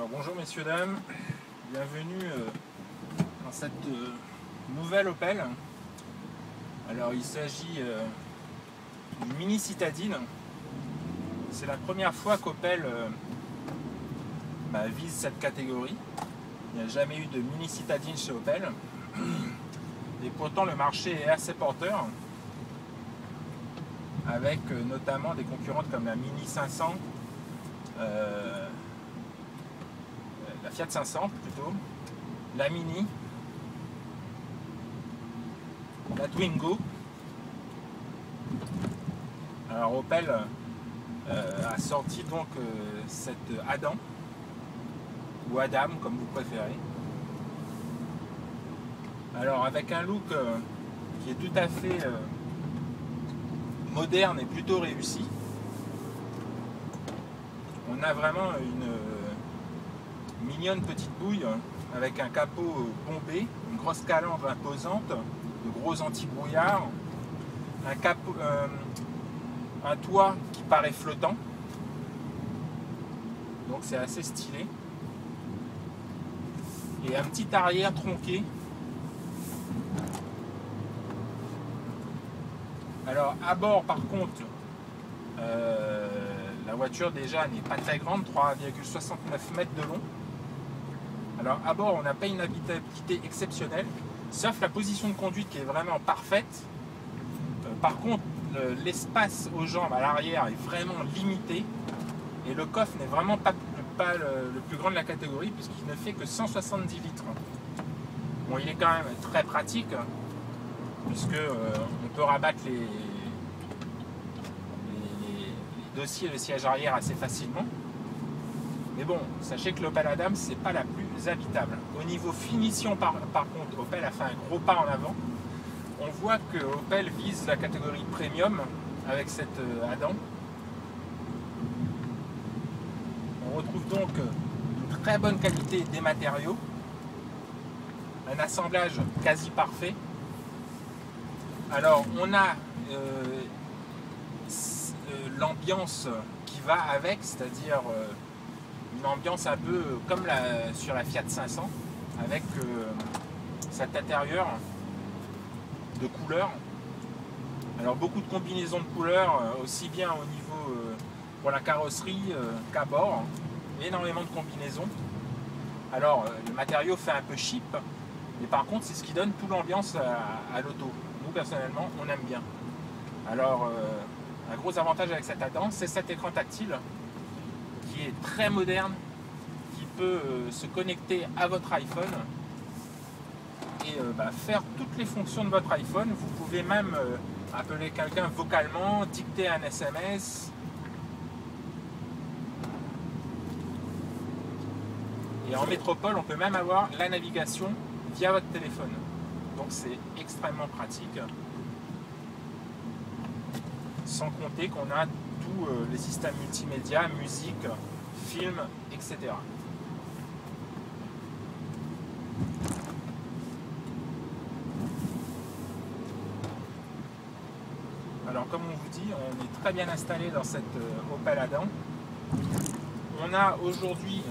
Alors bonjour messieurs dames, bienvenue dans cette nouvelle Opel. Alors il s'agit d'une mini citadine. C'est la première fois qu'Opel vise cette catégorie. Il n'y a jamais eu de mini citadine chez Opel. Et pourtant le marché est assez porteur, avec notamment des concurrentes comme la Mini 500, la Fiat 500 plutôt, la Mini, la Twingo. Alors Opel a sorti donc cette Adam, ou Adam comme vous préférez. Alors avec un look qui est tout à fait moderne et plutôt réussi. On a vraiment une mignonne petite bouille avec un capot bombé, une grosse calandre imposante, de gros anti-brouillard, un toit qui paraît flottant, donc c'est assez stylé, et un petit arrière tronqué. Alors à bord par contre, la voiture déjà n'est pas très grande, 3,69 mètres de long. Alors à bord on n'a pas une habitabilité exceptionnelle, sauf la position de conduite qui est vraiment parfaite. Par contre l'espace aux jambes à l'arrière est vraiment limité et le coffre n'est vraiment pas le plus grand de la catégorie puisqu'il ne fait que 170 litres. Bon, il est quand même très pratique puisque on peut rabattre les dossiers et le siège arrière assez facilement. Mais bon, sachez que l'Opel Adam c'est pas la plus habitable. Au niveau finition par contre, Opel a fait un gros pas en avant. On voit que Opel vise la catégorie premium avec cette Adam. On retrouve donc une très bonne qualité des matériaux, un assemblage quasi parfait. Alors on a l'ambiance qui va avec, c'est-à-dire une ambiance un peu comme sur la Fiat 500 avec cet intérieur de couleurs. Alors beaucoup de combinaisons de couleurs aussi bien au niveau pour la carrosserie qu'à bord, énormément de combinaisons. Alors le matériau fait un peu cheap, mais par contre c'est ce qui donne toute l'ambiance à l'auto. Nous personnellement on aime bien. Alors un gros avantage avec cette Adam, c'est cet écran tactile qui est très moderne, qui peut se connecter à votre iPhone et faire toutes les fonctions de votre iPhone. Vous pouvez même appeler quelqu'un vocalement, dicter un SMS. Et en métropole, on peut même avoir la navigation via votre téléphone. Donc c'est extrêmement pratique. Sans compter qu'on a tous les systèmes multimédia, musique, film, etc. Alors comme on vous dit, on est très bien installé dans cette Opel Adam. On a aujourd'hui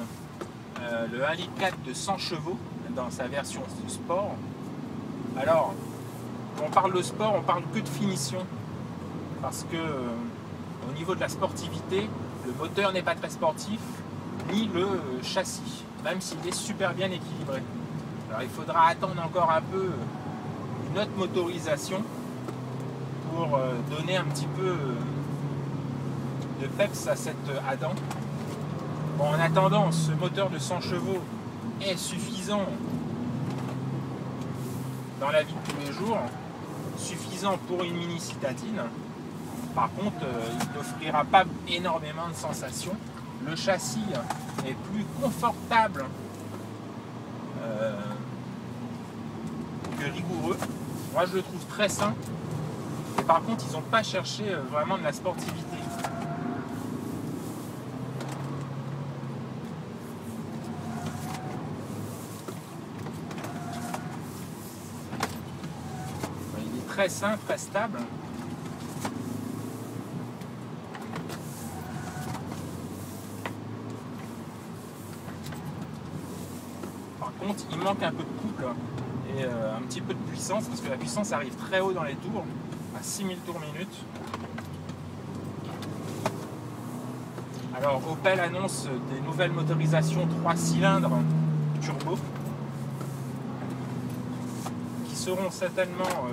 le 1,4 litre de 100 chevaux dans sa version sport. Alors, quand on parle de sport, on parle que de finition. Parce que au niveau de la sportivité, le moteur n'est pas très sportif, ni le châssis, même s'il est super bien équilibré. Alors il faudra attendre encore un peu une autre motorisation pour donner un petit peu de peps à cette Adam. Bon, en attendant, ce moteur de 100 chevaux est suffisant dans la vie de tous les jours, suffisant pour une mini citadine. Par contre, il n'offrira pas énormément de sensations. Le châssis est plus confortable que rigoureux. Moi, je le trouve très sain. Et par contre, ils n'ont pas cherché vraiment de la sportivité. Il est très sain, très stable. contre, il manque un peu de couple et un petit peu de puissance, parce que la puissance arrive très haut dans les tours, à 6000 tours minute. Alors Opel annonce des nouvelles motorisations 3 cylindres turbo qui seront certainement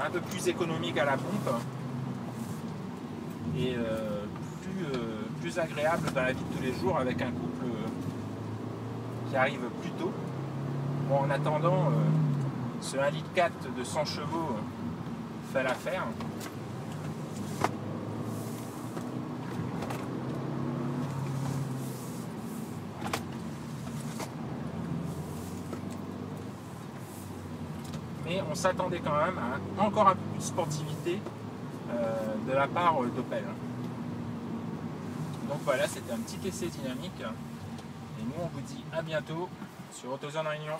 un peu plus économiques à la pompe et plus agréables dans la vie de tous les jours, avec un couple qui arrive plus tôt. Bon, en attendant, ce 1,4 litre de 100 chevaux fait l'affaire. Mais on s'attendait quand même à encore un peu plus de sportivité de la part d'Opel. Donc voilà, c'était un petit essai dynamique. Et nous, on vous dit à bientôt sur AutoZone Réunion.